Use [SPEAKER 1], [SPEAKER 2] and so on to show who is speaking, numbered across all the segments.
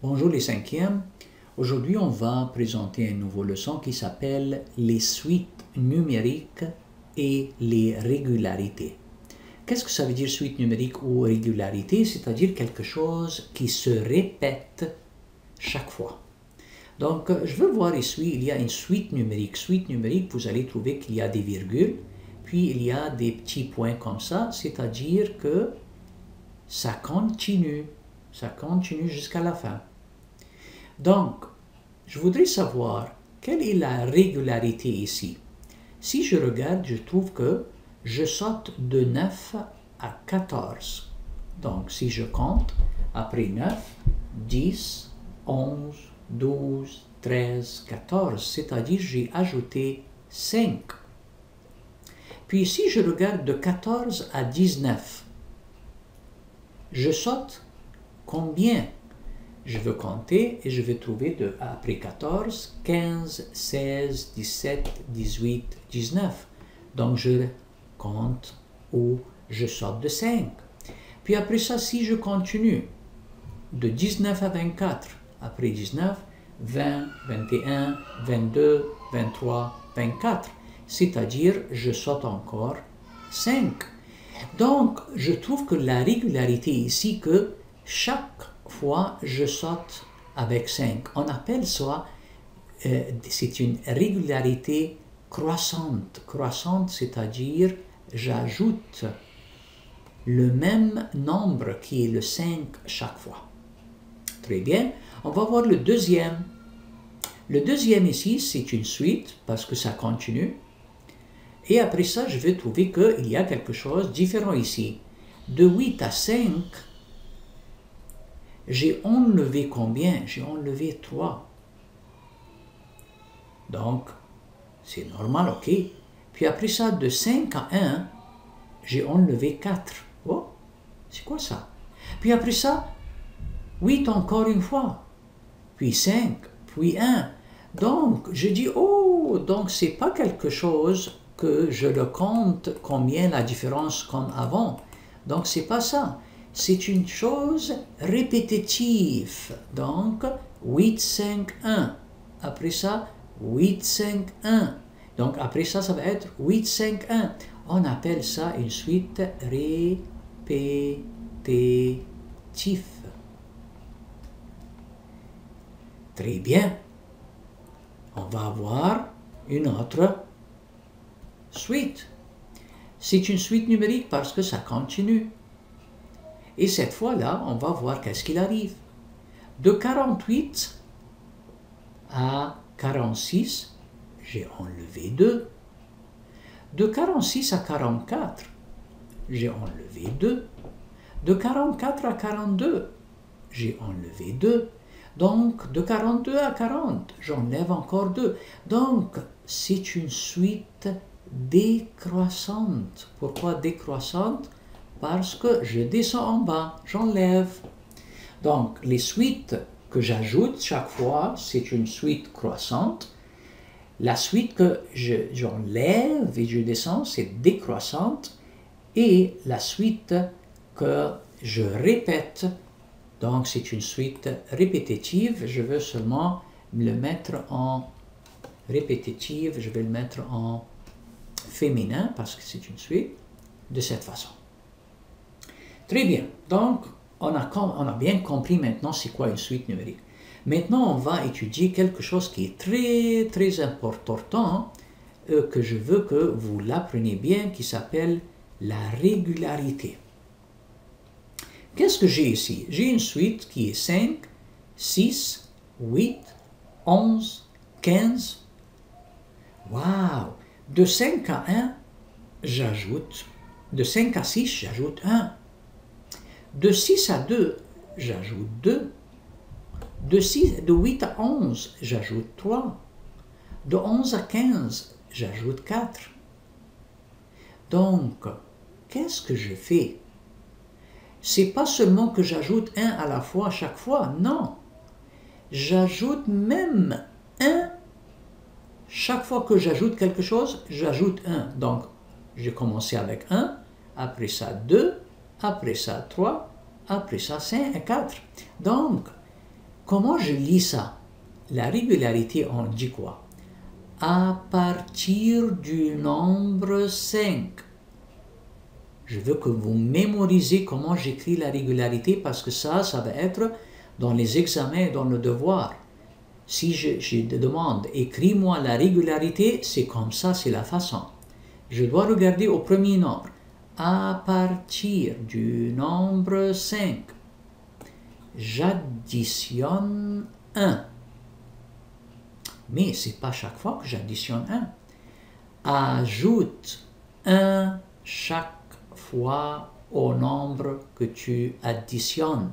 [SPEAKER 1] Bonjour les cinquièmes. Aujourd'hui, on va présenter une nouvelle leçon qui s'appelle les suites numériques et les régularités. Qu'est-ce que ça veut dire suite numérique ou régularité? C'est-à-dire quelque chose qui se répète chaque fois. Donc, je veux voir ici, il y a une suite numérique. Suite numérique, vous allez trouver qu'il y a des virgules, puis il y a des petits points comme ça, c'est-à-dire que ça continue jusqu'à la fin. Donc, je voudrais savoir quelle est la régularité ici. Si je regarde, je trouve que je saute de 9 à 14. Donc, si je compte, après 9, 10, 11, 12, 13, 14, c'est-à-dire j'ai ajouté 5. Puis si je regarde de 14 à 19, je saute combien? Je veux compter et je vais trouver après 14, 15, 16, 17, 18, 19. Donc je compte ou je saute de 5. Puis après ça, si je continue de 19 à 24, après 19, 20, 21, 22, 23, 24, c'est-à-dire je saute encore 5. Donc, je trouve que la régularité ici, que chaque fois je saute avec 5. On appelle ça, c'est une régularité croissante. Croissante, c'est-à-dire j'ajoute le même nombre qui est le 5 chaque fois. Très bien. On va voir le deuxième. Le deuxième ici, c'est une suite parce que ça continue. Et après ça, je vais trouver qu'il y a quelque chose de différent ici. De 8 à 5, j'ai enlevé combien? J'ai enlevé 3. Donc, c'est normal, ok. Puis après ça, de 5 à 1, j'ai enlevé 4. Oh, c'est quoi ça? Puis après ça, 8 encore une fois. Puis 5, puis 1. Donc, je dis, oh, donc c'est pas quelque chose que je le compte combien la différence comme avant. Donc, c'est pas ça. C'est une chose répétitive. Donc, 8, 5, 1. Après ça, 8, 5, 1. Donc, après ça, ça va être 8, 5, 1. On appelle ça une suite répétitive. Très bien. On va avoir une autre suite. C'est une suite numérique parce que ça continue. Et cette fois-là, on va voir qu'est-ce qu'il arrive. De 48 à 46, j'ai enlevé 2. De 46 à 44, j'ai enlevé 2. De 44 à 42, j'ai enlevé 2. Donc, de 42 à 40, j'enlève encore 2. Donc, c'est une suite décroissante. Pourquoi décroissante? Parce que je descends en bas, j'enlève. Donc, les suites que j'ajoute chaque fois, c'est une suite croissante. La suite que j'enlève et je descends, c'est décroissante. Et la suite que je répète, donc c'est une suite répétitive. Je veux seulement le mettre en répétitive, je vais le mettre en féminin parce que c'est une suite de cette façon. Très bien, donc on a bien compris maintenant c'est quoi une suite numérique. Maintenant on va étudier quelque chose qui est très très important que je veux que vous l'appreniez bien, qui s'appelle la régularité. Qu'est-ce que j'ai ici? J'ai une suite qui est 5, 6, 8, 11, 15. Waouh! De 5 à 1, j'ajoute. De 5 à 6, j'ajoute 1. De 6 à 2, j'ajoute 2. De 8 à 11, j'ajoute 3. De 11 à 15, j'ajoute 4. Donc, qu'est-ce que je fais? C'est pas seulement que j'ajoute 1 à la fois chaque fois, non. J'ajoute même 1. Chaque fois que j'ajoute quelque chose, j'ajoute 1. Donc, j'ai commencé avec 1, après ça 2, après ça 3, après ça 5 et 4. Donc, comment je lis ça? La régularité, on dit quoi? À partir du nombre 5. Je veux que vous mémorisez comment j'écris la régularité parce que ça va être dans les examens et dans le devoir. Si je demande, écris-moi la régularité, c'est comme ça, c'est la façon. Je dois regarder au premier nombre. À partir du nombre 5, j'additionne 1. Mais ce n'est pas chaque fois que j'additionne 1. Ajoute 1 chaque fois au nombre que tu additionnes.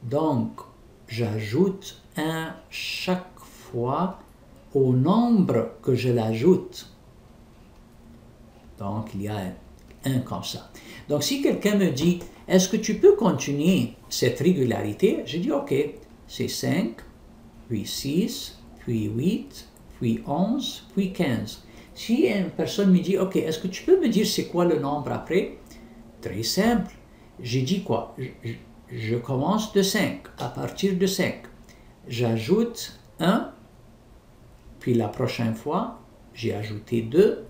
[SPEAKER 1] Donc, j'ajoute 1 chaque fois au nombre que je l'ajoute. Donc, il y a un comme ça. Donc, si quelqu'un me dit, est-ce que tu peux continuer cette régularité? Je dis, ok, c'est 5, puis 6, puis 8, puis 11, puis 15. Si une personne me dit, ok, est-ce que tu peux me dire c'est quoi le nombre après? Très simple. J'ai dit quoi? Je commence de 5. À partir de 5, j'ajoute 1, puis la prochaine fois, j'ai ajouté 2,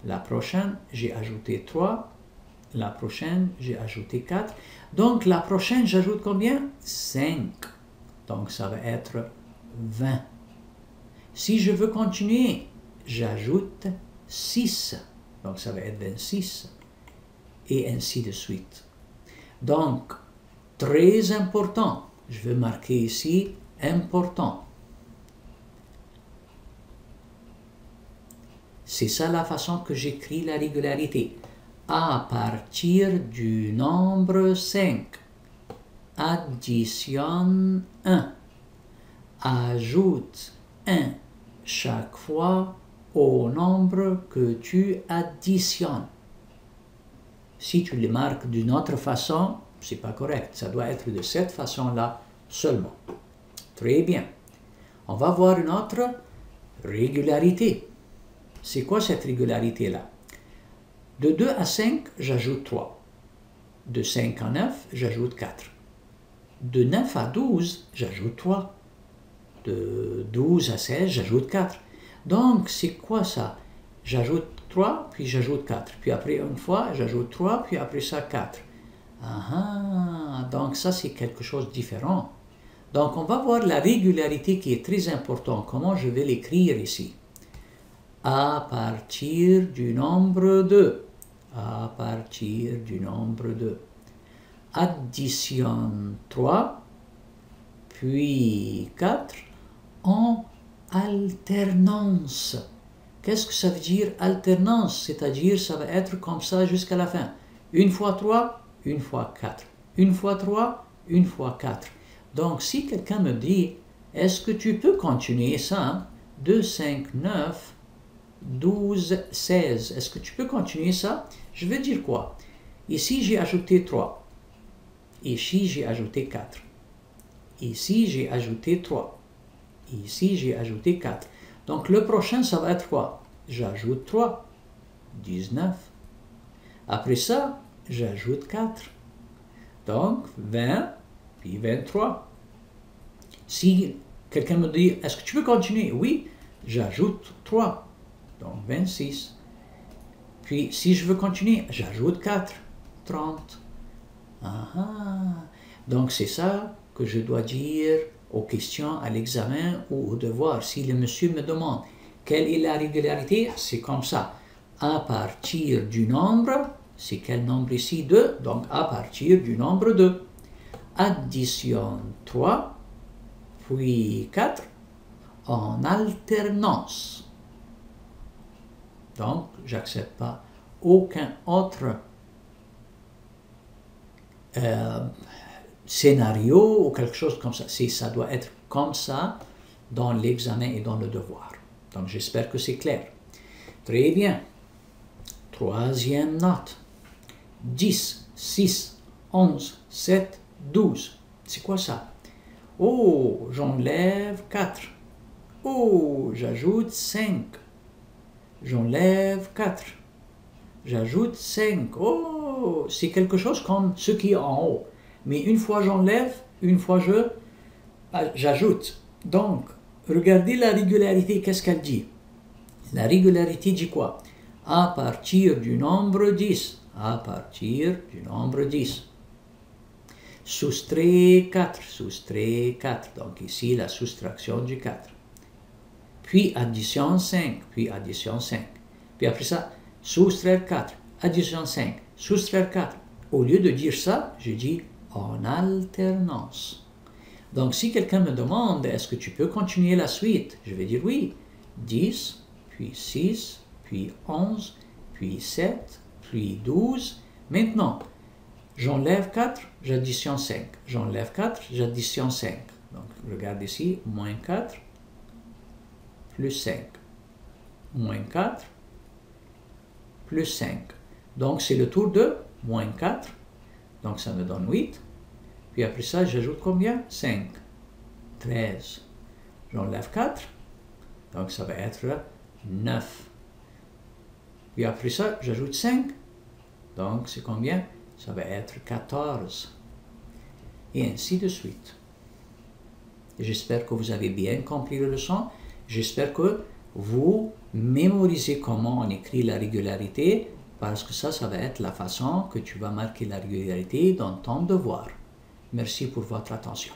[SPEAKER 1] la prochaine, j'ai ajouté 3, la prochaine, j'ai ajouté 4. Donc, la prochaine, j'ajoute combien? 5. Donc, ça va être 20. Si je veux continuer, j'ajoute 6. Donc, ça va être 26. Et ainsi de suite. Donc, très important. Je vais marquer ici, important. C'est ça la façon que j'écris la régularité. À partir du nombre 5, additionne 1. Ajoute 1 chaque fois au nombre que tu additionnes. Si tu les marques d'une autre façon, c'est pas correct. Ça doit être de cette façon-là seulement. Très bien. On va voir une autre régularité. C'est quoi cette régularité-là? De 2 à 5, j'ajoute 3. De 5 à 9, j'ajoute 4. De 9 à 12, j'ajoute 3. De 12 à 16, j'ajoute 4. Donc, c'est quoi ça? J'ajoute 3, puis j'ajoute 4. Puis après, une fois, j'ajoute 3, puis après ça, 4. Donc ça, c'est quelque chose de différent. Donc, on va voir la régularité qui est très importante. Comment je vais l'écrire ici? À partir du nombre 2. À partir du nombre 2. Additionne 3, puis 4 en alternance. Qu'est-ce que ça veut dire alternance? C'est-à-dire, ça va être comme ça jusqu'à la fin. Une fois 3, une fois 4. Une fois 3, une fois 4. Donc, si quelqu'un me dit, est-ce que tu peux continuer ça? 2, 5, 9, 12, 16. Est-ce que tu peux continuer ça? Je vais dire quoi? Ici, j'ai ajouté 3. Ici, j'ai ajouté 4. Ici, j'ai ajouté 3. Ici, j'ai ajouté 4. Donc, le prochain, ça va être quoi? J'ajoute 3. 19. Après ça, j'ajoute 4. Donc, 20, puis 23. Si quelqu'un me dit, est-ce que tu peux continuer? Oui, j'ajoute 3. Donc, 26. Puis, si je veux continuer, j'ajoute 4. 30. Donc, c'est ça que je dois dire aux questions, à l'examen ou au devoir. Si le monsieur me demande quelle est la régularité, c'est comme ça. À partir du nombre, c'est quel nombre ici? 2. Donc, à partir du nombre 2. Additionne 3, puis 4 en alternance. Donc, j'accepte pas aucun autre scénario ou quelque chose comme ça. Ça doit être comme ça dans l'examen et dans le devoir. Donc, j'espère que c'est clair. Très bien. Troisième note. 10, 6, 11, 7, 12. C'est quoi ça? Oh, j'enlève 4. Oh, j'ajoute 5. J'enlève 4. J'ajoute 5. Oh, c'est quelque chose comme ce qui est en haut. Mais une fois j'enlève, une fois je j'ajoute. Donc, regardez la régularité, qu'est-ce qu'elle dit? La régularité dit quoi? À partir du nombre 10. À partir du nombre 10. Soustrait 4. Soustrait 4. Donc ici, la soustraction du 4. Puis addition 5. Puis addition 5. Puis après ça, soustraire 4. Addition 5. Soustraire 4. Au lieu de dire ça, je dis en alternance. Donc si quelqu'un me demande, est-ce que tu peux continuer la suite? Je vais dire oui. 10, puis 6, puis 11, puis 7, puis 12. Maintenant, j'enlève 4, j'additionne 5. J'enlève 4, j'additionne 5. Donc, regarde ici, moins 4, plus 5. Moins 4, plus 5. Donc, c'est le tour de moins 4. Donc, ça me donne 8. Puis après ça, j'ajoute combien? 5. 13. J'enlève 4. Donc, ça va être 9. Puis après ça, j'ajoute 5. Donc, c'est combien? Ça va être 14. Et ainsi de suite. J'espère que vous avez bien compris la leçon. J'espère que vous mémorisez comment on écrit la régularité, parce que ça va être la façon que tu vas marquer la régularité dans ton devoir. Merci pour votre attention.